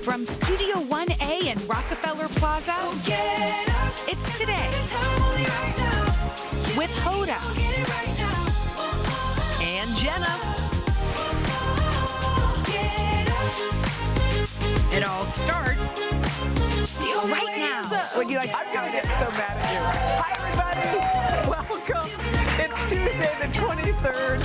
From Studio 1A in Rockefeller Plaza, it's Today with Hoda and Jenna. It all starts right now. Would you like? I'm gonna get so mad at you. Hi, everybody. Welcome. It's Tuesday, the 23rd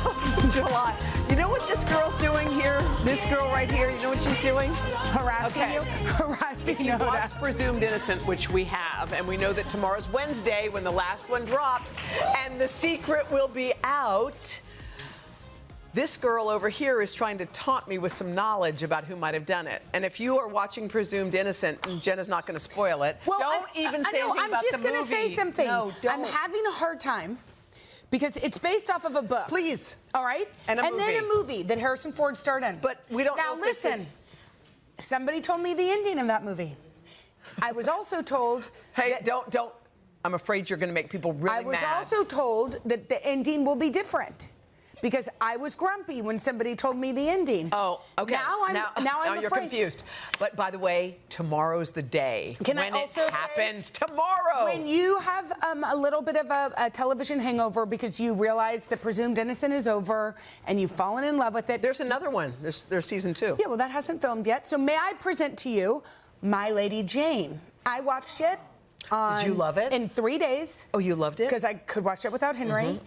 of July. You know what this girl's doing here? This girl right here. You know what she's doing? Harassing you? Harassing you. Watch Presumed Innocent, which we have, and we know that tomorrow's Wednesday when the last one drops, and the secret will be out. This girl over here is trying to taunt me with some knowledge about who might have done it. And if you are watching Presumed Innocent, Jenna's not going to spoil it. Well, don't even say anything about the movie. I'm just going to say something. No, don't. I'm having a hard time because it's based off of a book. Please. All right? And then a movie that Harrison Ford starred in. But we don't now know. Now listen, somebody told me the ending of that movie. I was also told. Hey, don't. I'm afraid you're going to make people really mad. I was also told that the ending will be different. Because I was grumpy when somebody told me the ending. Oh, okay. Now I'm you're confused. But by the way, tomorrow's the day when it happens. Tomorrow. When you have a little bit of a television hangover because you realize that Presumed Innocent is over and you've fallen in love with it. There's another one. There's season 2. Yeah, well, that hasn't filmed yet. So may I present to you My Lady Jane? I watched it. Did you love it? In 3 days. Oh, you loved it? Because I could watch it without Henry.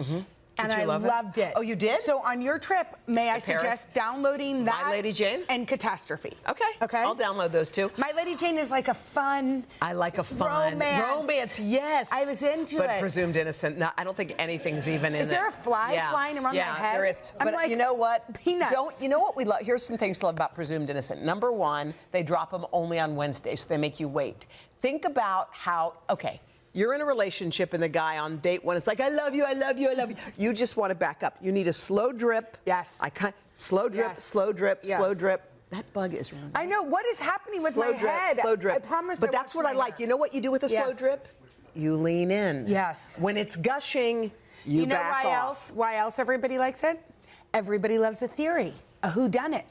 And I loved it. Oh, you did? So on your trip, may I suggest downloading that? My Lady Jane? And Catastrophe. Okay. Okay. I'll download those too. My Lady Jane is like a fun. I like a fun romance. Yes. I was into it. But Presumed Innocent. No, I don't think anything's even in it. Is there a fly flying around my head? Yeah, there is. I'm but like, you know what? Peanuts. You know what we love? Here's some things to love about Presumed Innocent. Number one, they drop them only on Wednesday, so they make you wait. Think about how. Okay. You're in a relationship and the guy on date 1 is like, I love you, I love you, I love you. You just want to back up. You need a slow drip. Yes. Slow drip, slow drip, slow drip. That bug is running. I know. What is happening with slow my drip, head? Slow drip. I promise. But that's what I like. You know what you do with a slow drip? You lean in. Yes. When it's gushing, you back off. Why else everybody likes it? Everybody loves a theory, a whodunit.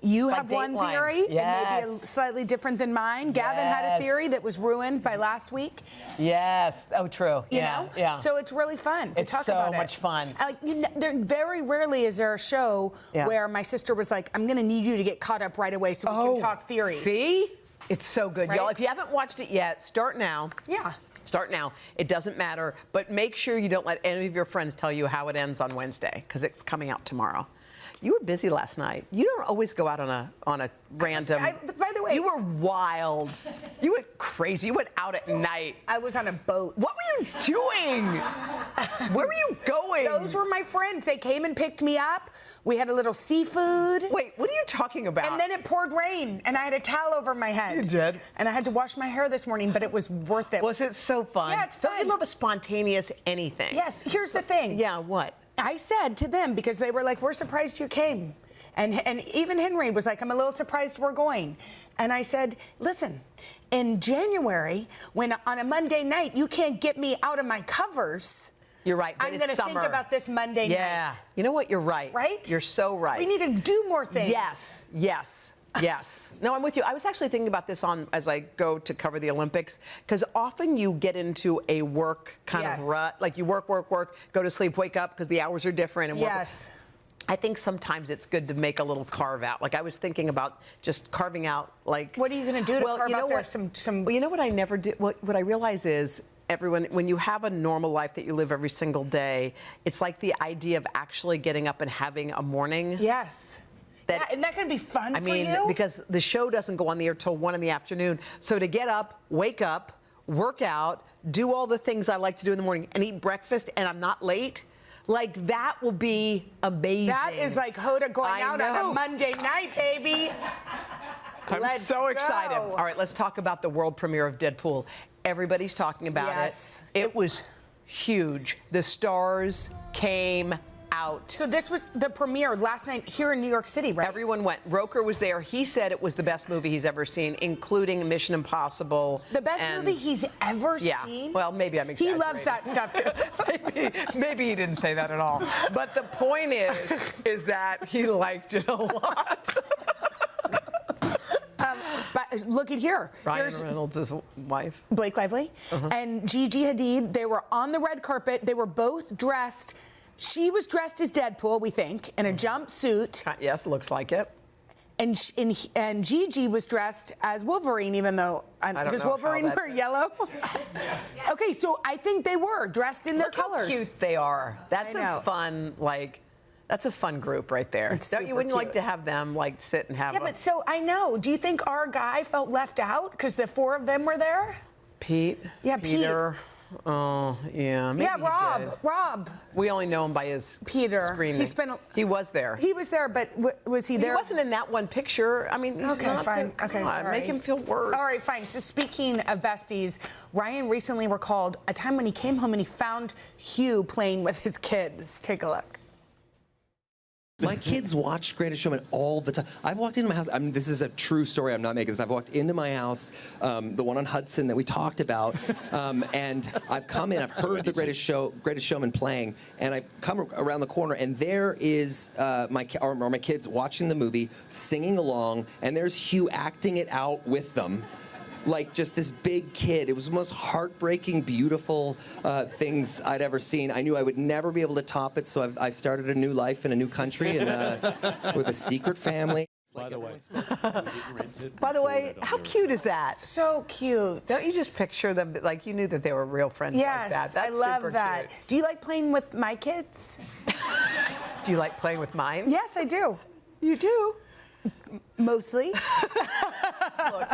You have one theory, it may be slightly different than mine. Gavin had a theory that was ruined by last week. Yes. Oh, true. You know? Yeah. So it's really fun to talk about it. It's so much fun. Like, there very rarely is there a show where my sister was like, I'm going to need you to get caught up right away so we can talk theories. See? It's so good. Y'all, if you haven't watched it yet, start now. Yeah. Start now. It doesn't matter. But make sure you don't let any of your friends tell you how it ends on Wednesday, because it's coming out tomorrow. You were busy last night. You don't always go out on a random. By the way, you were wild. You went crazy. You went out at night. I was on a boat. What were you doing? Where were you going? Those were my friends. They came and picked me up. We had a little seafood. Wait, what are you talking about? And then it poured rain, and I had a towel over my head. You did? And I had to wash my hair this morning, but it was worth it. Was it so fun? Yeah, it's fun. Don't you love a spontaneous anything? Yes. Here's the thing. Yeah. What? I said to them, because they were like, we're surprised you came. And even Henry was like, I'm a little surprised we're going. And I said, listen, in January, when on a Monday night, you can't get me out of my covers. You're right, but I'm going to think about this Monday night. Yeah. You know what? You're right. Right? You're so right. We need to do more things. Yes. Yes. Yes. No, I'm with you. I was actually thinking about this as I go to cover the Olympics, because often you get into a work kind of rut. Like you work, go to sleep, wake up, because the hours are different. And yes. I think sometimes it's good to make a little carve out. Like I was thinking about just carving out, like. What are you going to do to carve out there some? Well, you know what I never did? What I realize is, when you have a normal life that you live every single day, it's like the idea of actually getting up and having a morning. Yes. Isn't that going to be fun for you? Because the show doesn't go on the air till 1 in the afternoon. So to get up, wake up, work out, do all the things I like to do in the morning, and eat breakfast, and I'm not late, like that will be amazing. That is like Hoda going out on a Monday night, baby. I'm so excited. All right, let's talk about the world premiere of Deadpool. Everybody's talking about it. It was huge. The stars came out. So this was the premiere last night here in New York City, right? Everyone went. Roker was there. He said it was the best movie he's ever seen, including Mission Impossible. The best movie he's ever seen? Well, maybe I'm exaggerating. He loves that stuff, too. maybe he didn't say that at all. But the point is that he liked it a lot. look at here. Ryan Here's Reynolds' wife. Blake Lively and Gigi Hadid. They were on the red carpet. They were both dressed. She was dressed as Deadpool, we think, in a jumpsuit. Yes, looks like it. And Gigi was dressed as Wolverine, even though does Wolverine wear yellow? Yes. Okay, so I think they were dressed in their colors. How cute they are. That's a fun that's a fun group right there. Wouldn't you like to have them sit and have? Yeah, but so I know. Do you think our guy felt left out because the 4 of them were there? Pete. Yeah, Peter. Oh, yeah. Maybe Rob. We only know him by his screaming. He was there. He was there, but was he there? He wasn't in that one picture. I mean, he's not fine. Come on, make him feel worse. All right, fine. So speaking of besties, Ryan recently recalled a time when he came home and he found Hugh playing with his kids. Take a look. My kids watched Greatest Showman all the time. I've walked into my house. This is a true story. I'm not making this. I've walked into my house, the one on Hudson that we talked about, and I've come in. I've heard the Greatest Showman playing, and I've come around the corner, and there is my kids watching the movie, singing along, and there's Hugh acting it out with them. Like just this big kid. It was the most heartbreaking, beautiful things I'd ever seen. I knew I would never be able to top it, so I've started a new life in a new country and with a secret family. By the way, how cute is that? So cute. Don't you just picture them like you knew that they were real friends like that? Yes, That's I love super that. Cute. Do you like playing with my kids? Do you like playing with mine? Yes, I do. You do? Mostly. Look,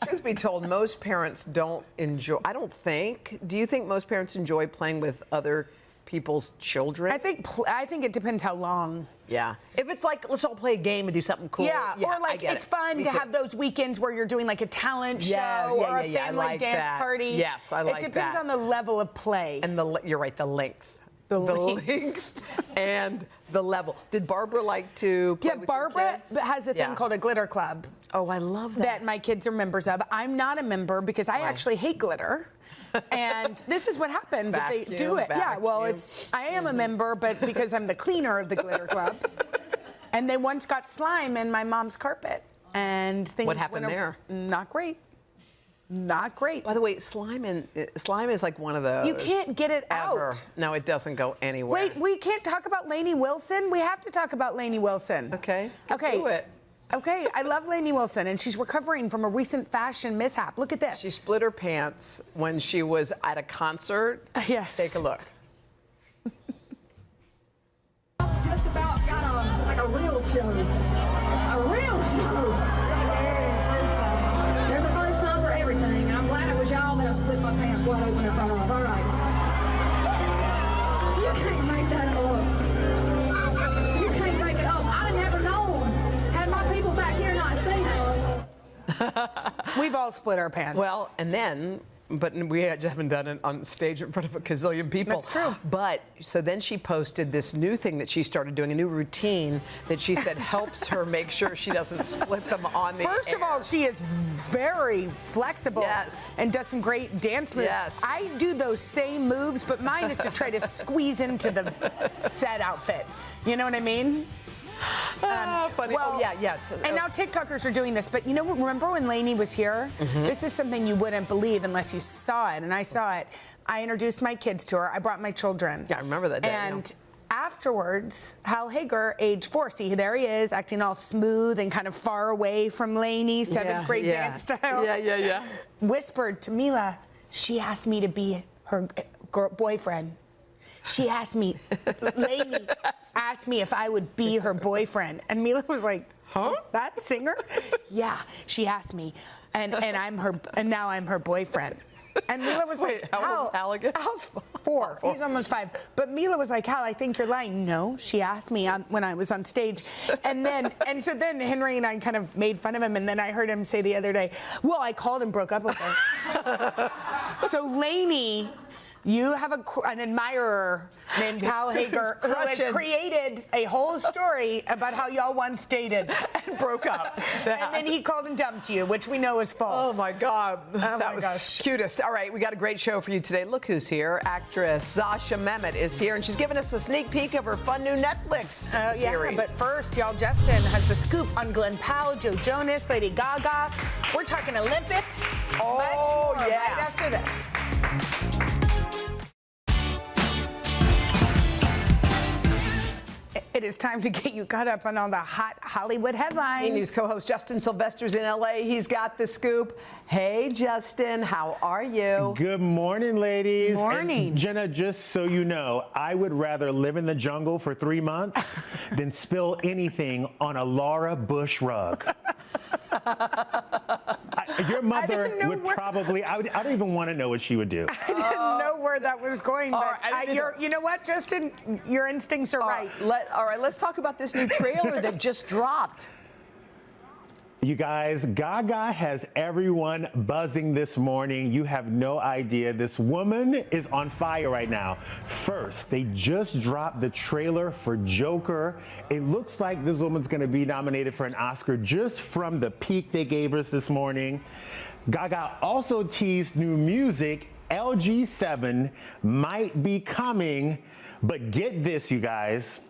truth be told, most parents don't enjoy. I don't think. Do you think most parents enjoy playing with other people's children? I think it depends how long. Yeah. If it's like, let's all play a game and do something cool. Yeah, or like it's fun to have those weekends where you're doing like a talent show or a family dance party. Yes, I like that. It depends on the level of play. And you're right, the length. The length and the level. Did Barbara like to play with Barbara your kids? has a thing called a glitter club. Oh, I love that. That my kids are members of. I'm not a member because I actually hate glitter. And this is what happens if they do it. Yeah, well, I am a member, but because I'm the cleaner of the glitter club. And they once got slime in my mom's carpet. And things what happened there? Not great. Not great. By the way, slime is like one of those. You can't get it out. No, it doesn't go anywhere. Wait, we can't talk about Lainey Wilson? We have to talk about Lainey Wilson. Okay. Okay. Do it. Okay, I love Lainey Wilson, and she's recovering from a recent fashion mishap. Look at this. She split her pants when she was at a concert. Yes. Take a look. Just about got a real show. A real show. There's a first time for everything, and I'm glad it was y'all that I split my pants wide open in front of. All right. You can't make that up. You can't make it up. I'd have never known. Had my people back here not seen it. We've all split our pants. Well, and then, but we haven't done it on stage in front of a gazillion people. That's true. But, so then she posted this new thing that she started doing, a new routine that she said helps her make sure she doesn't split them on the First of all, she is very flexible and does some great dance moves. Yes. I do those same moves, but mine is to try to squeeze into the set outfit. You know what I mean? Funny. Well, yeah. And now TikTokers are doing this, but you know, remember when Lainey was here? This is something you wouldn't believe unless you saw it, and I saw it. I introduced my kids to her. I brought my children. Yeah, I remember that day. And afterwards, Hal Hager, age 4, see, there he is, acting all smooth and kind of far away from Lainey's 7th grade dance style. Yeah. Whispered to Mila, she asked me to be her boyfriend. She asked me, Lainey asked me if I would be her boyfriend. And Mila was like, huh? That singer? Yeah, she asked me. And now I'm her boyfriend. And Mila was like, how old's Hal again? Hal's 4. He's almost 5. But Mila was like, Hal, I think you're lying. No, she asked me when I was on stage. And so then Henry and I kind of made fun of him. And then I heard him say the other day, well, I called and broke up with her. So Lainey You have an admirer named Tal Hager who has created a whole story about how y'all once dated and broke up. And then he called and dumped you, which we know is false. Oh my God, that was cutest. All right, we got a great show for you today. Look who's here. Actress Sasha Mamt is here, and she's giving us a sneak peek of her fun new Netflix series. Yeah, but first, y'all, Justin has the scoop on Glenn Powell, Joe Jonas, Lady Gaga. We're talking Olympics. Oh, much more yeah. right after this. It is time to get you caught up on all the hot Hollywood headlines. News co-host Justin Sylvester's in LA. He's got the scoop. Hey, Justin, how are you? Good morning, ladies. Morning. And Jenna, just so you know, I would rather live in the jungle for 3 months than spill anything on a Laura Bush rug. Your mother would probably, I don't even want to know what she would do. I didn't know where that was going, but you know what, Justin? Your instincts are right. All right, let's talk about this new trailer that just dropped. You guys, Gaga has everyone buzzing this morning. You have no idea. This woman is on fire right now. First, they just dropped the trailer for Joker. It looks like this woman's going to be nominated for an Oscar just from the peek they gave us this morning. Gaga also teased new music. LG7 might be coming, but get this, you guys.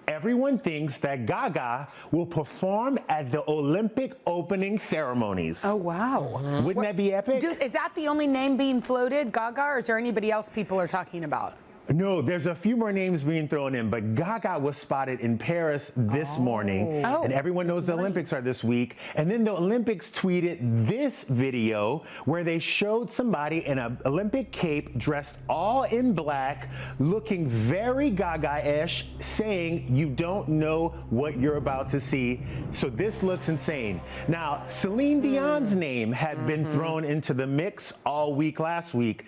Everyone thinks that Gaga will perform at the Olympic opening ceremonies. Oh, wow. Wouldn't that be epic? Dude, is that the only name being floated, Gaga, or is there anybody else people are talking about? No, there's a few more names being thrown in, but Gaga was spotted in Paris this morning, and everyone knows the Olympics are this week. And then the Olympics tweeted this video where they showed somebody in an Olympic cape dressed all in black, looking very Gaga-ish, saying, "You don't know what you're about to see." So this looks insane. Now, Celine Dion's name had been thrown into the mix all week last week.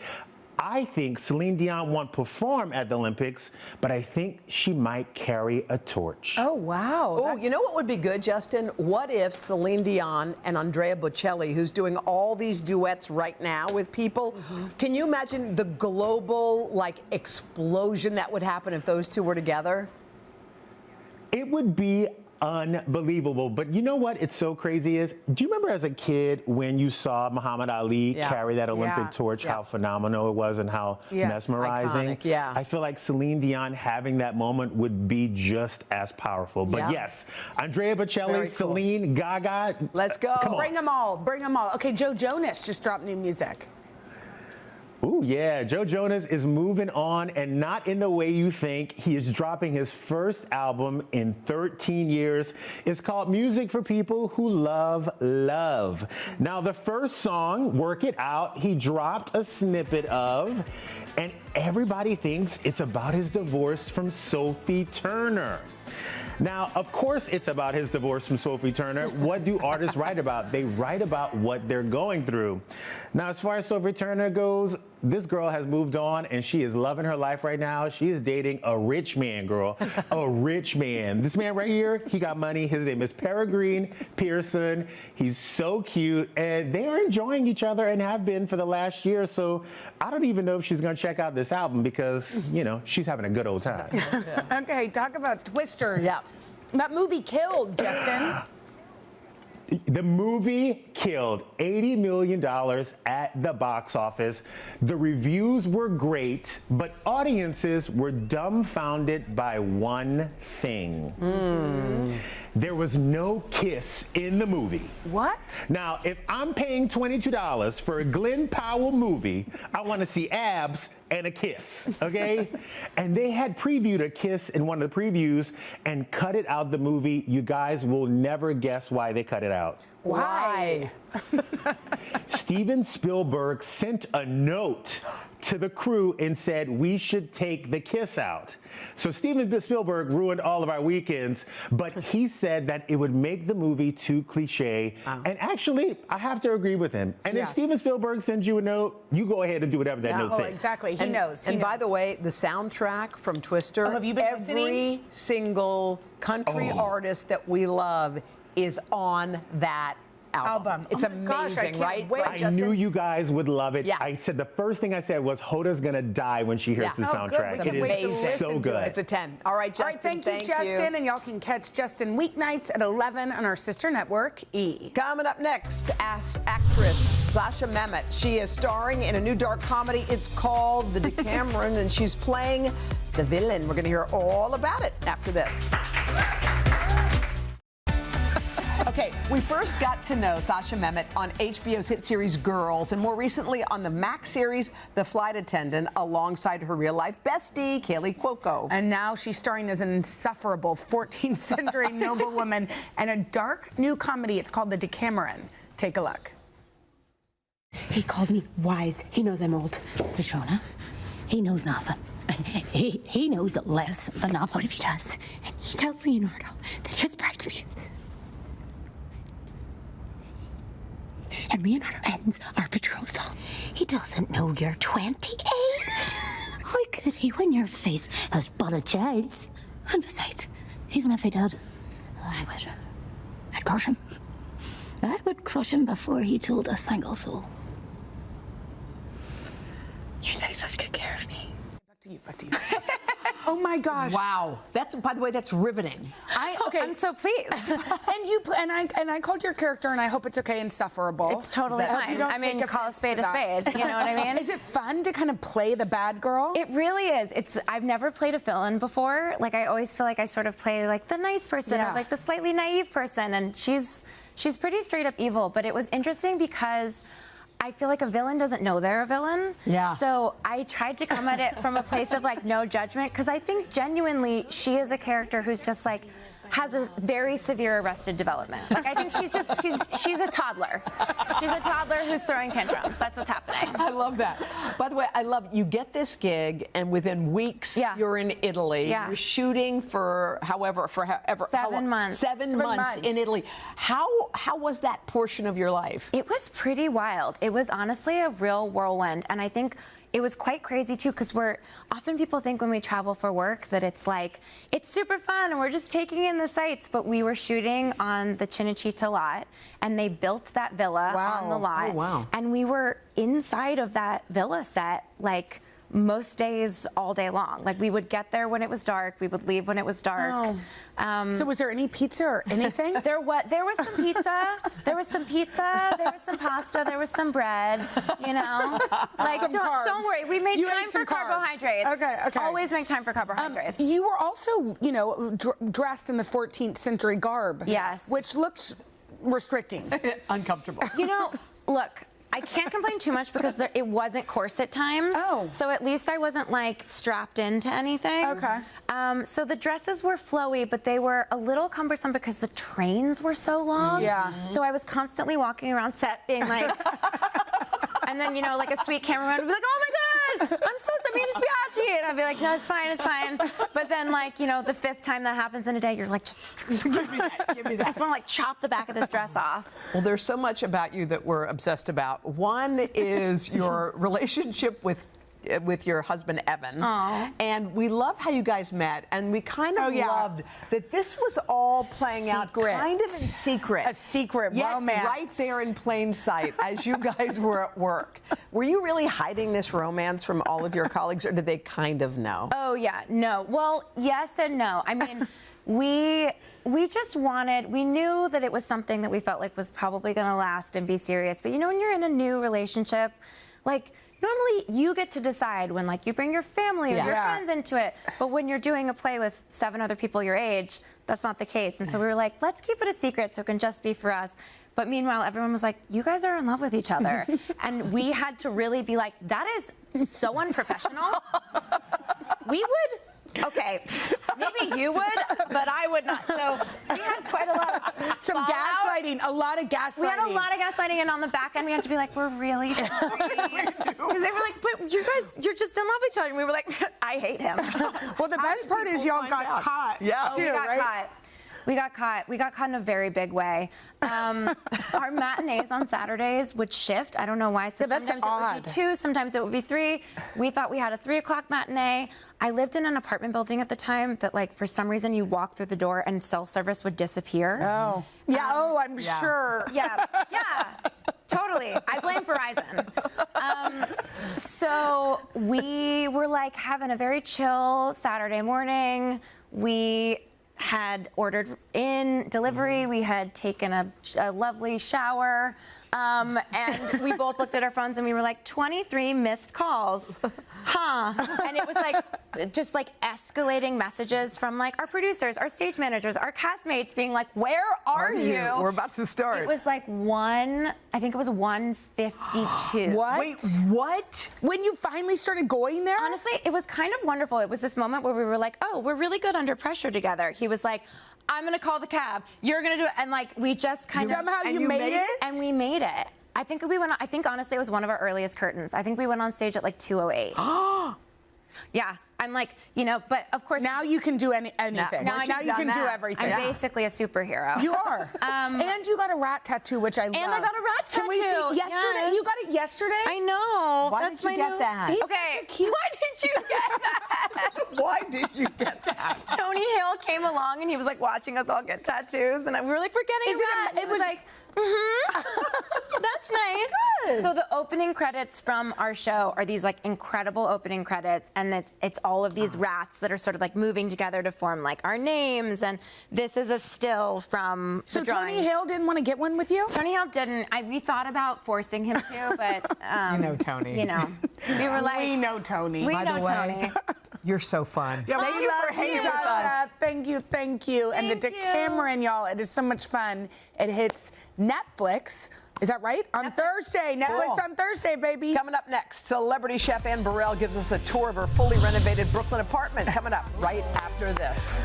I think Celine Dion won't perform at the Olympics, but I think she might carry a torch. Oh, wow. Oh, you know what would be good, Justin? What if Celine Dion and Andrea Bocelli, who's doing all these duets right now with people, can you imagine the global, explosion that would happen if those two were together? It would be unbelievable. But you know what it's so crazy is? Do you remember as a kid when you saw Muhammad Ali carry that Olympic torch, how phenomenal it was and how mesmerizing? Iconic, yeah. I feel like Celine Dion having that moment would be just as powerful. But yes, Andrea Bocelli, Celine, Gaga. Let's go. Come on. Bring them all. Bring them all. Okay, Joe Jonas just dropped new music. Ooh, yeah, Joe Jonas is moving on, and not in the way you think. He is dropping his first album in 13 years. It's called Music for People Who Love Love. Now, the first song, Work It Out, he dropped a snippet of, and everybody thinks it's about his divorce from Sophie Turner. Now, of course it's about his divorce from Sophie Turner. What do artists write about? They write about what they're going through. Now, as far as Sophie Turner goes, this girl has moved on and she is loving her life right now. She is dating a rich man, girl. A rich man. This man right here, he got money. His name is Peregrine Pearson. He's so cute and they are enjoying each other and have been for the last year. So I don't even know if she's going to check out this album because, you know, she's having a good old time. Okay, talk about twisters. Yeah. That movie killed, Justin. The movie killed $80 million at the box office. The reviews were great, but audiences were dumbfounded by one thing. There was no kiss in the movie. What? Now, if I'm paying $22 for a Glenn Powell movie, I want to see abs and a kiss, okay? And they had previewed a kiss in one of the previews and cut it out the movie. You guys will never guess why they cut it out. Why? Steven Spielberg sent a note to the crew and said we should take the kiss out. So Steven Spielberg ruined all of our weekends, but he said that it would make the movie too cliche. And actually, I have to agree with him. And if Steven Spielberg sends you a note, you go ahead and do whatever that note says. Exactly. He knows. And by the way, the soundtrack from Twister, have you been every single country artist that we love is on that album. It's Oh my gosh, I amazing, can't right? wait. Right, I Justin? knew you guys would love it. Yeah. I said the first thing I said was Hoda's gonna die when she hears Yeah. the Oh, good. soundtrack. We can It wait to is listen so to good. it. It's a 10. All right, Justin. All right, thank you, Justin. And y'all can catch Justin weeknights at 11 on our sister network, E. Coming up next, actress Sasha Mamt. She is starring in a new dark comedy. It's called The Decameron, and she's playing the villain. We're going to hear all about it after this. Okay, we first got to know Sasha Mamt on HBO's hit series Girls, and more recently on the Max series The Flight Attendant, alongside her real-life bestie, Kaylee Cuoco. And now she's starring as an insufferable 14th century noblewoman in a dark new comedy. It's called The Decameron. Take a look. He called me wise. He knows I'm old. Patrona, he knows nothing. He knows less than nothing. What if he does? And he tells Leonardo that his bride to be. And Leonardo ends our betrothal. He doesn't know you're 28. How could he when your face has but a chance? And besides, even if he did, I'd crush him. I would crush him before he told a single soul. You take such good care of me. Back to you. Oh my gosh. Wow. That's, by the way, that's riveting. Okay. I'm so pleased. and I called your character, and I hope it's okay, insufferable. It's totally I hope fine. you don't I mean, take call a offense spade to a that. spade. You know what I mean? Is it fun to kind of play the bad girl? It really is. I've never played a villain before. Like, I always feel like I sort of play like the nice person or like the slightly naive person, and she's pretty straight up evil. But it was interesting because I feel like a villain doesn't know they're a villain. Yeah. So I tried to come at it from a place of like no judgment, because I think genuinely she is a character who's just like has a very severe arrested development. Like, I think she's a toddler. She's a toddler who's throwing tantrums. That's what's happening. I love that. By the way, I love you get this gig, and within weeks you're in Italy. Yeah. You're shooting for however 7 months. 7 months in Italy. How was that portion of your life? It was pretty wild. It was honestly a real whirlwind, and I think it was quite crazy too, because often people think when we travel for work that it's like, it's super fun and we're just taking in the sights, but we were shooting on the Cinecittà lot, and they built that villa on the lot. Oh, wow. And we were inside of that villa set like most days all day long. Like, we would get there when it was dark, we would leave when it was dark. So was there any pizza or anything? There was some pizza, there was some pasta, there was some bread, you know? Like, Some carbs. don't worry, we made You time ate some for carbs. carbohydrates. Okay. Always make time for carbohydrates. You were also, dressed in the 14th century garb. Yes. Which looked restricting. Uncomfortable. You know, look, I can't complain too much because it wasn't corset times. Oh. So at least I wasn't like strapped into anything. Okay. So the dresses were flowy, but they were a little cumbersome because the trains were so long. Yeah. So I was constantly walking around set being like, and then, like a sweet cameraman would be like, oh my God, I'm so sorry, mi dispiace. And I'd be like, no, it's fine, it's fine. But then, like, the 5th time that happens in a day, you're like, just give me that. I just want to like chop the back of this dress off. Well, there's so much about you that we're obsessed about. One is your relationship with your husband, Evan. Aww. And we love how you guys met, and we kind of loved that this was all playing out kind of in secret. A secret Yet romance. right there in plain sight as you guys were at work. Were you really hiding this romance from all of your colleagues, or did they kind of know? Oh, yeah, no. Well, yes and no. I mean, we just we knew that it was something that we felt like was probably going to last and be serious. But when you're in a new relationship, like, normally you get to decide when, like, you bring your family or your friends into it. But when you're doing a play with 7 other people your age, that's not the case. And so we were like, let's keep it a secret so it can just be for us. But meanwhile, everyone was like, you guys are in love with each other. And we had to really be like, that is so unprofessional. We would... Okay, maybe you would, but I would not. So we had quite a lot of gaslighting, a lot of gaslighting. We had a lot of gaslighting, and on the back end, we had to be like, we're really sorry. Because they were like, but you guys, you're just in love with each other. And we were like, I hate him. Well, the best part is y'all got caught. Yeah. Oh, we got caught. We got caught in a very big way. Our matinees on Saturdays would shift. I don't know why. So that's sometimes odd. it would be 2, sometimes it would be 3. We thought we had a 3 o'clock matinee. I lived in an apartment building at the time that, like, for some reason you walk through the door and cell service would disappear. Oh. Yeah, I'm sure. Yeah, totally. I blame Verizon. So we were like having a very chill Saturday morning. We had ordered in delivery. We had taken a lovely shower. And we both looked at our phones and we were like, 23 missed calls. Huh. And it was like, just like escalating messages from like our producers, our stage managers, our castmates being like, where are you? We're about to start. It was like I think it was 1:52. What? Wait, what? When you finally started going there? Honestly, it was kind of wonderful. It was this moment where we were like, oh, we're really good under pressure together. He was like, I'm gonna call the cab. You're gonna do it. And like, we just kind of. Somehow you made it? And we made it. I think honestly it was one of our earliest curtains. I think we went on stage at like 2:08. Yeah, I'm like, but of course. Now you can do anything. Now you can do everything. I'm basically a superhero. You are. And you got a rat tattoo, which I love. And I got a rat tattoo. Can we see yesterday? Yes. You got it yesterday? I know. Why That's did you my get that? He's Okay. such a cute- Why did you get that? Why did you get that? Tony Hill came along and he was like watching us all get tattoos, and we were like, we're getting a rat. It was like, that's nice. Good. So the opening credits from our show are these like incredible opening credits, and it's all of these rats that are sort of like moving together to form like our names, and this is a still from So the drawings. Tony Hill didn't want to get one with you? Tony Hill didn't. We thought about forcing him to, but Tony. we were like, We know Tony. we By know the way, Tony. You're so fun. Yeah, thank you for hanging with us. Sasha. Thank you. And the Thank you. Decameron, y'all. It is so much fun. It hits Netflix. Is that right? On Thursday. Netflix on Thursday, baby. Coming up next, celebrity chef Anne Burrell gives us a tour of her fully renovated Brooklyn apartment. Coming up right after this.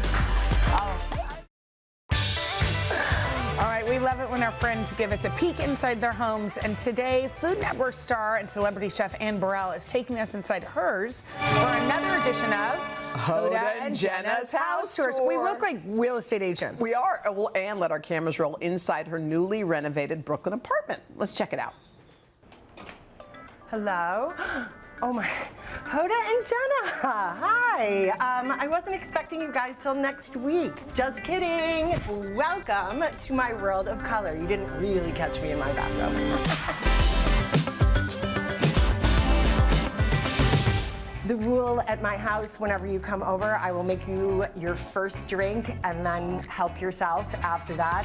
All right, we love it when our friends give us a peek inside their homes. And today, Food Network star and celebrity chef Anne Burrell is taking us inside hers for another edition of Hoda and Jenna's House Tour. We look like real estate agents. We are. Well, Anne let our cameras roll inside her newly renovated Brooklyn apartment. Let's check it out. Hello. Oh my, Hoda and Jenna. Hi. I wasn't expecting you guys till next week. Just kidding. Welcome to my world of color. You didn't really catch me in my bathrobe. The rule at my house, whenever you come over, I will make you your first drink and then help yourself after that.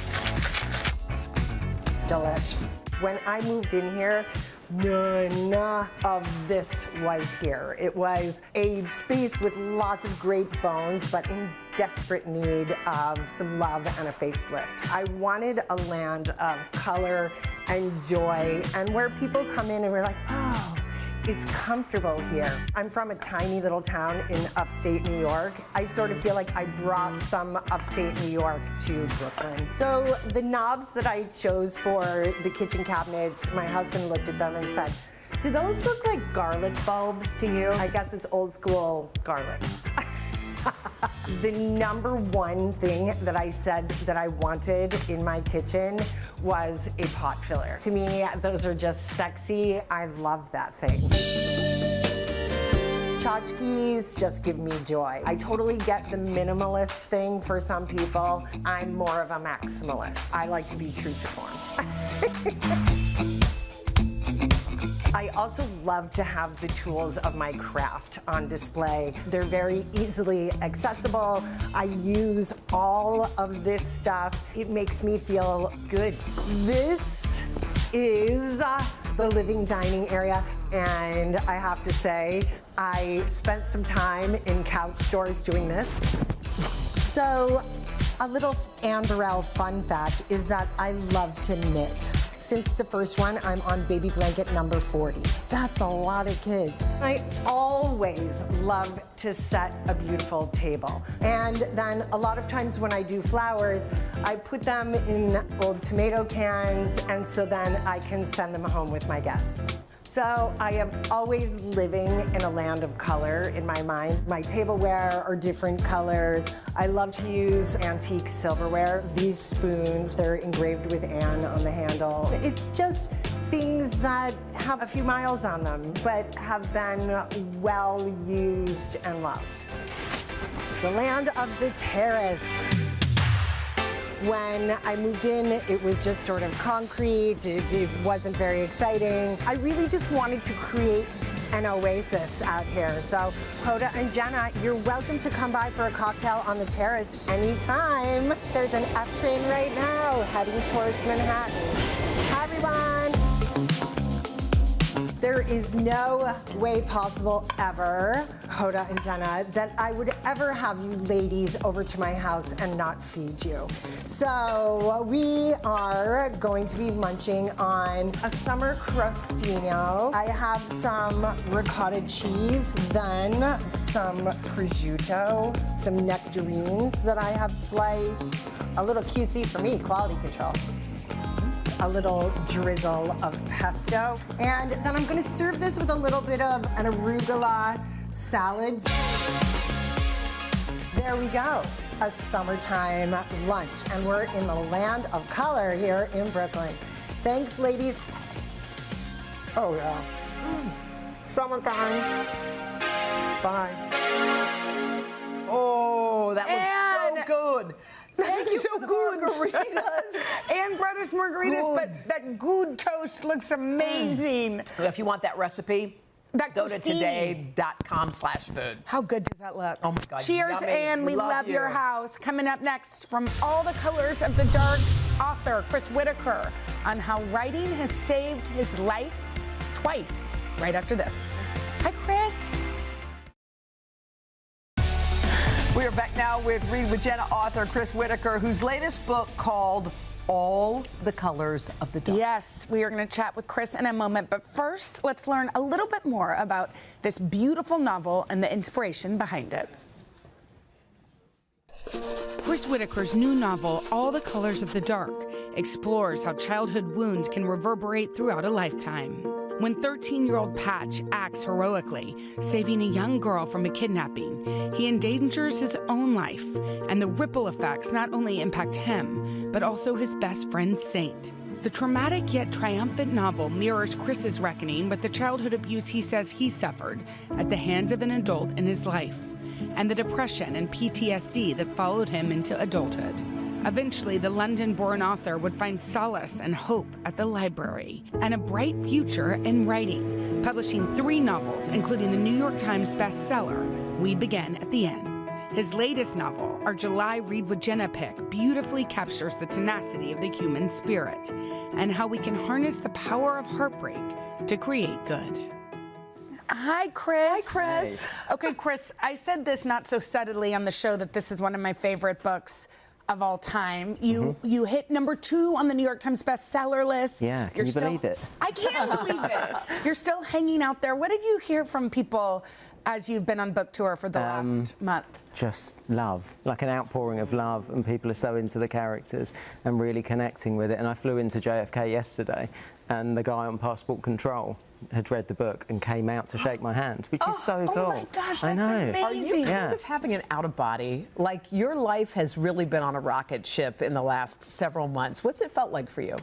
Delish. When I moved in here, none of this was here. It was a space with lots of great bones, but in desperate need of some love and a facelift. I wanted a land of color and joy, and where people come in and we're like, oh, it's comfortable here. I'm from a tiny little town in upstate New York. I sort of feel like I brought some upstate New York to Brooklyn. So the knobs that I chose for the kitchen cabinets, my husband looked at them and said, do those look like garlic bulbs to you? I guess it's old school garlic. The number one thing that I said that I wanted in my kitchen was a pot filler. To me, those are just sexy. I love that thing. Tchotchkes just give me joy. I totally get the minimalist thing for some people. I'm more of a maximalist. I like to be true to form. I also love to have the tools of my craft on display. They're very easily accessible. I use all of this stuff. It makes me feel good. This is the living dining area, and I have to say, I spent some time in couch stores doing this. So, a little Anne Burrell fun fact is that I love to knit. Since the first one, I'm on baby blanket number 40. That's a lot of kids. I always love to set a beautiful table. And then a lot of times when I do flowers, I put them in old tomato cans, and so then I can send them home with my guests. So I am always living in a land of color in my mind. My tableware are different colors. I love to use antique silverware. These spoons, they're engraved with Anne on the handle. It's just things that have a few miles on them, but have been well used and loved. The land of the terrace. When I moved in, it was just sort of concrete. It wasn't very exciting. I really just wanted to create an oasis out here. So Hoda and Jenna, you're welcome to come by for a cocktail on the terrace anytime. There's an F train right now heading towards Manhattan. Hi, everyone. There is no way possible ever, Hoda and Jenna, that I would ever have you ladies over to my house and not feed you. So we are going to be munching on a summer crostino. I have some ricotta cheese, then some prosciutto, some nectarines that I have sliced, a little QC for me, quality control. A little drizzle of pesto. And then I'm gonna serve this with a little bit of an arugula salad. There we go, a summertime lunch. And we're in the land of color here in Brooklyn. Thanks, ladies. Oh yeah, summertime. Bye. Oh, that looks so good. Thank you so for the good. margaritas. And brought us margaritas, Good. but that good toast looks amazing. If you want that recipe, That go to crostini. today.com/food. How good does that look? Oh my God, Cheers, yummy. Anne. We love your you. house. Coming up next, from All the Colors of the Dark, author Chris Whitaker on how writing has saved his life twice. Right after this. Hi, Chris. We are back now with Read with Jenna author Chris Whitaker, whose latest book called All the Colors of the Dark. Yes, we are going to chat with Chris in a moment, but first, let's learn a little bit more about this beautiful novel and the inspiration behind it. Chris Whitaker's new novel, All the Colors of the Dark, explores how childhood wounds can reverberate throughout a lifetime. When 13-year-old Patch acts heroically, saving a young girl from a kidnapping, he endangers his own life, and the ripple effects not only impact him, but also his best friend, Saint. The traumatic yet triumphant novel mirrors Chris's reckoning with the childhood abuse he says he suffered at the hands of an adult in his life, and the depression and PTSD that followed him into adulthood. Eventually, the London-born author would find solace and hope at the library and a bright future in writing, publishing 3 novels, including the New York Times bestseller, We Begin at the End. His latest novel, our July Read with Jenna pick, beautifully captures the tenacity of the human spirit and how we can harness the power of heartbreak to create good. Hi, Chris. Hi, Chris. Okay, Chris, I said this not so subtly on the show that this is one of my favorite books of all time. You hit #2 on the New York Times bestseller list. Yeah, can you believe it? I can't believe it. You're still hanging out there. What did you hear from people as you've been on book tour for the last month? Just love, like an outpouring of love, and people are so into the characters and really connecting with it. And I flew into JFK yesterday, and the guy on passport control had read the book and came out to shake my hand, which is so cool. Oh my gosh, that's I know. amazing. Are you kind of having an out-of-body? Like, your life has really been on a rocket ship in the last several months. What's it felt like for you?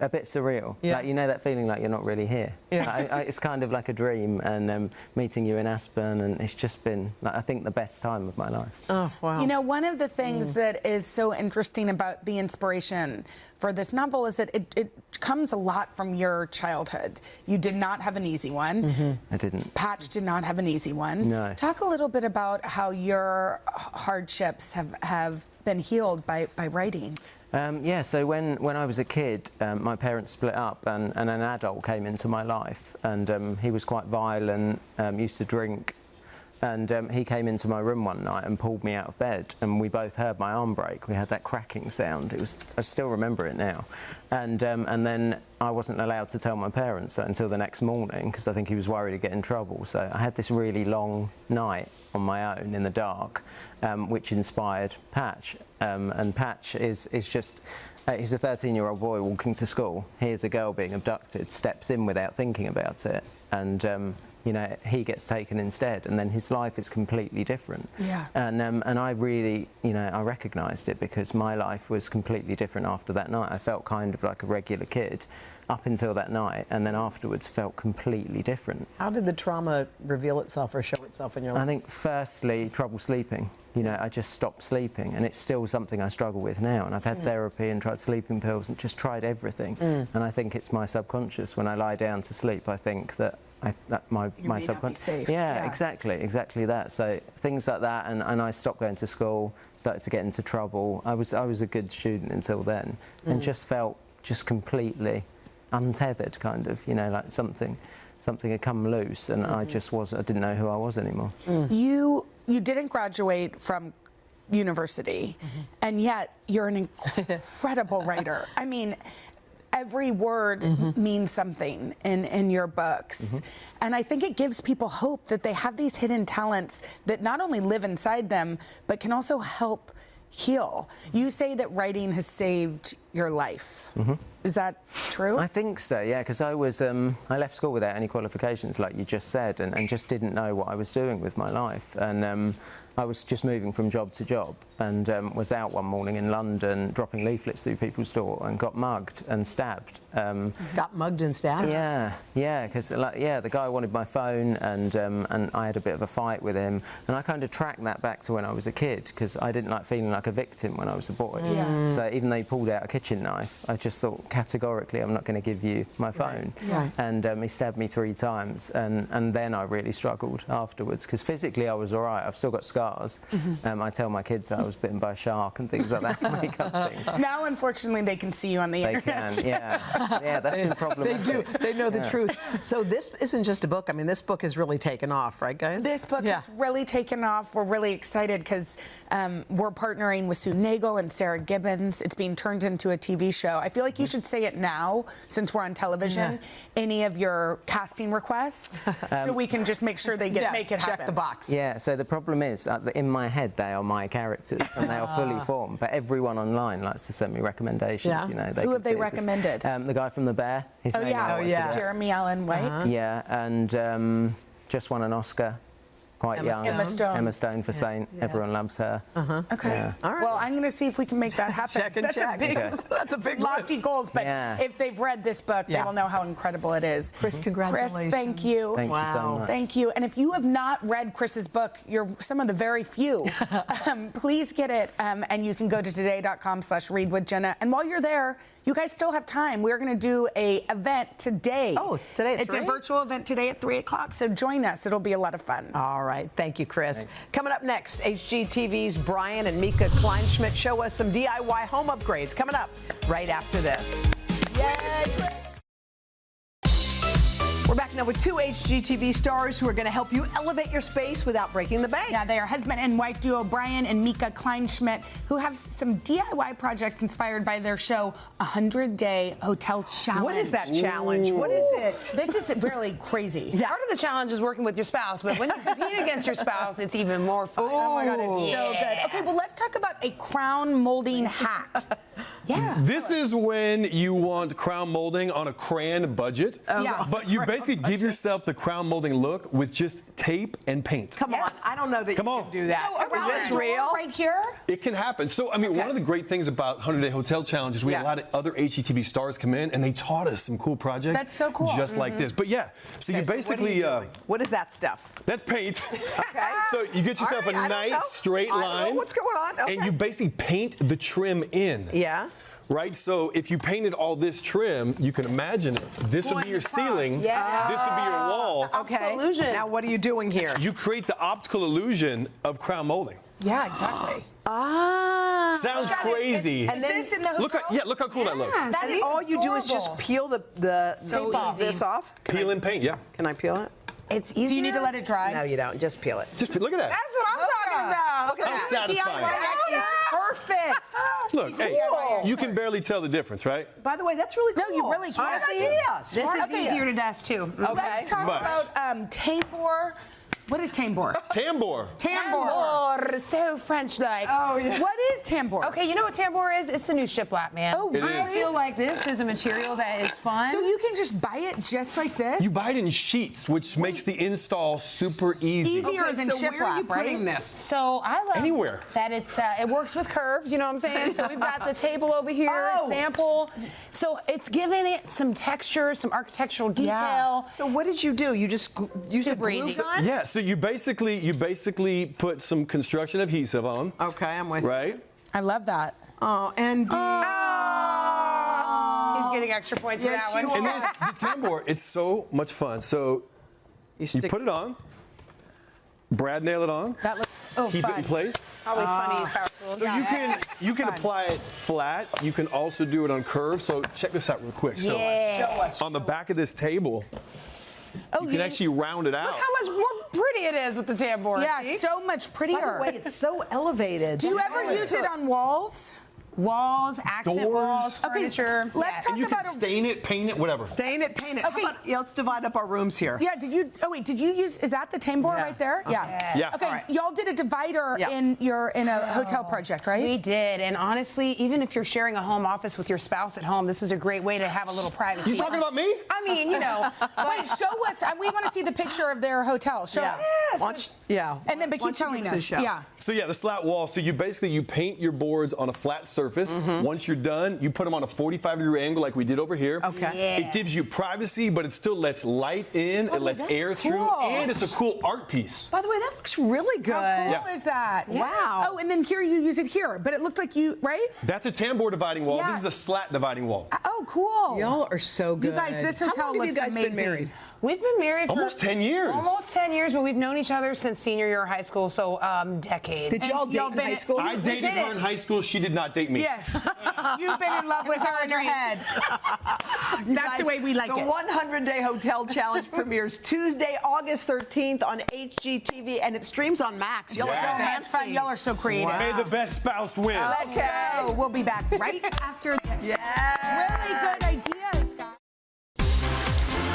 A bit surreal. Yeah. Like, you know that feeling like you're not really here. Yeah. It's kind of like a dream, and meeting you in Aspen, and it's just been, like, I think, the best time of my life. Oh, wow. You know, one of the things that is so interesting about the inspiration for this novel is that it comes a lot from your childhood. You did not have an easy one. I didn't. Patch did not have an easy one. No. Talk a little bit about how your hardships have been healed by writing. Yeah, so when I was a kid, my parents split up, and an adult came into my life, and he was quite violent, used to drink, And he came into my room one night and pulled me out of bed, and we both heard my arm break. We had that cracking sound. It was, I still remember it now. And then I wasn't allowed to tell my parents until the next morning because I think he was worried to get in trouble. So I had this really long night on my own in the dark, which inspired Patch. And Patch is just, he's a 13-year-old boy walking to school. Here's a girl being abducted, steps in without thinking about it, and you know, he gets taken instead, and then his life is completely different. Yeah. And I really, you know, I recognised it because my life was completely different after that night. I felt kind of like a regular kid up until that night, and then afterwards felt completely different. How did the trauma reveal itself or show itself in your life? I think firstly, trouble sleeping. You know, I just stopped sleeping, and it's still something I struggle with now. And I've had therapy and tried sleeping pills and just tried everything. And I think it's my subconscious. When I lie down to sleep, I think that my subconscious. Yeah, exactly that. So things like that, and I stopped going to school, started to get into trouble. I was a good student until then, and just felt just completely untethered, kind of. You know, like something had come loose, and I didn't know who I was anymore. You didn't graduate from university, and yet you're an incredible writer. I mean, every word means something in your books. And I think it gives people hope that they have these hidden talents that not only live inside them, but can also help heal. You say that writing has saved your life. Is that true? I think so, yeah, because I left school without any qualifications, like you just said, and just didn't know what I was doing with my life. And I was just moving from job to job, and was out one morning in London dropping leaflets through people's door and got mugged and stabbed. Got mugged and stabbed? Yeah, because the guy wanted my phone, and I had a bit of a fight with him, and I kind of tracked that back to when I was a kid, because I didn't like feeling like a victim when I was a boy. So even though he pulled out a kitchen knife, I just thought categorically I'm not going to give you my phone. And he stabbed me 3 times, and then I really struggled afterwards, because physically I was all right. I've still got scars. I tell my kids I was bitten by a shark and things like that. Make up things. Now, unfortunately, they can see you on the internet. They can, yeah, that's been problematic. They do. They know the truth. So this isn't just a book. I mean, this book has really taken off, right, guys? This book has really taken off. We're really excited because we're partnering with Sue Nagel and Sarah Gibbons. It's being turned into a TV show. I feel like you should say it now, since we're on television. Any of your casting requests, so we can just make sure they make it happen. Check the box. Yeah. So the problem is, in my head, they are my characters, and they are fully formed. But everyone online likes to send me recommendations. You know, who have they recommended? The guy from The Bear. His name Jeremy Allen White. Yeah, and just won an Oscar. Quite young. Emma Stone for Saint. Everyone loves her. Okay. Yeah. All right. Well, I'm going to see if we can make that happen. That's a big lofty goals, but if they've read this book, they will know how incredible it is. Chris, congratulations. Chris, thank you. Thank you so much. Thank you. And if you have not read Chris's book, you're some of the very few. Please get it, and you can go to today.com/readwithjenna. And while you're there, you guys still have time. We're going to do a event today. Oh, today at 3? It's a virtual event today at 3 o'clock, so join us. It'll be a lot of fun. All right. Thank you, Chris. Thanks. Coming up next, HGTV's Brian and Mika Kleinschmidt show us some DIY home upgrades. Coming up right after this. Yay! We're back now with 2 HGTV stars who are going to help you elevate your space without breaking the bank. Yeah, they are husband and wife duo Brian and Mika Kleinschmidt, who have some DIY projects inspired by their show, 100-Day Hotel Challenge. What is that challenge? What is it? This is really crazy. Part of the challenge is working with your spouse, but when you compete against your spouse, it's even more fun. Oh my God, it's so good. Okay, well, let's talk about a crown molding hack. This is when you want crown molding on a crayon budget, but you basically give yourself the crown molding look with just tape and paint. Come on, I don't know that you can do that. So around is this real? Right here? It can happen. So, I mean, one of the great things about 100-Day Hotel Challenge is we had a lot of other HGTV stars come in, and they taught us some cool projects. That's so cool. Just like this. But yeah, so you basically... what is that stuff? That's paint. Okay. So you get yourself a nice straight line. I don't know what's going on. Okay. And you basically paint the trim in. Yeah. Right, so if you painted all this trim, you can imagine it. This would be your ceiling. This would be your wall. Okay. Illusion. Now, what are you doing here? You create the optical illusion of crown molding. Yeah, exactly. Sounds crazy. And then this in the hotel? Look how cool that looks. That is all you do is just peel the this off. Peel and paint. Yeah. Can I peel it? It's easier. Do you need to let it dry? No, you don't. Just peel it. Just look at that. That's what I'm talking about. Look at How that. satisfying. Perfect. Look, hey, you can barely tell the difference, right? By the way, that's really cool. No, you really Smart can't. idea. This Smart is idea. easier to dust too. Okay. Let's talk But- about tambor. What is tambor? Tambor. Tambour. So French-like. Oh, yeah. What is tambor? Okay, you know what tambour is? It's the new shiplap, man. Oh, It I is. feel like this is a material that is fun. So you can just buy it just like this? You buy it in sheets, which makes the install super easy. Easier Okay, than so where are you shiplap, right? putting this? So I love Anywhere. that it works with curves, you know what I'm saying? So we've got the table over here, example. So it's giving it some texture, some architectural detail. So what did you do? You just use a Super glue easy. gun? Yeah, so you basically put some construction adhesive on, Okay, I'm with you. right? I love that. Oh, and He's getting extra points Yes, for that you one. And then the tambour, it's so much fun. So you put it on, Brad nail it on, That looks keep it in place. Always funny, powerful. So you can apply it flat. You can also do it on curves. So check this out real quick. So on the back of this table, you can actually round it out. Look how much more pretty it is with the tambour. Yeah, see? so much By the prettier. way, it's so elevated. Do you ever use it on walls? Walls, accent Doors. walls, Okay, furniture. let's talk And you can about a stain it, paint it, whatever. stain it, paint it. Okay. How about, let's divide up our rooms here. Yeah, did you use, is that the tambour Yeah. right there? Yeah. Yeah. Okay, All right. y'all did a divider Yeah. in a hotel project, right? We did, and honestly, even if you're sharing a home office with your spouse at home, this is a great way to have a little privacy. You talking about me? I mean, you know. Wait, show us. We want to see the picture of their hotel. Show us. Yeah. And then, but keep telling us. Yeah. So yeah, the slat wall. So you paint your boards on a flat surface. Once you're done, you put them on a 45-degree angle like we did over here. Okay. Yeah. It gives you privacy, but it still lets light in, it lets that's air through, cool. and it's a cool art piece. By the way, that looks really good. How cool is that? Wow. Oh, and then here you use it here, but it looked like you, right? That's a tambour dividing wall. Yeah. This is a slat dividing wall. Oh, cool. Y'all are so good. You guys, this How hotel long have looks you guys amazing. been married? We've been married for Almost 10 years. Almost 10 years, but we've known each other since senior year of high school, so decades. Did y'all date in high school? I dated her in high school. She did not date me. Yes. You've been in love with her in your head. That's the way we like the it. 100-Day Hotel Challenge premieres Tuesday, August 13th on HGTV, and it streams on Max. Y'all are so So much fancy. fun. Y'all are so creative. May the best spouse win. Let's go. We'll be back right after this. Really good ideas, guys.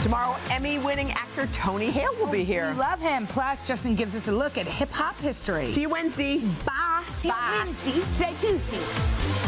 Tomorrow, Emmy-winning actor Tony Hale will be here. We love him. Plus, Justin gives us a look at hip-hop history. See you Wednesday. Bye. See you Wednesday. Today, Tuesday.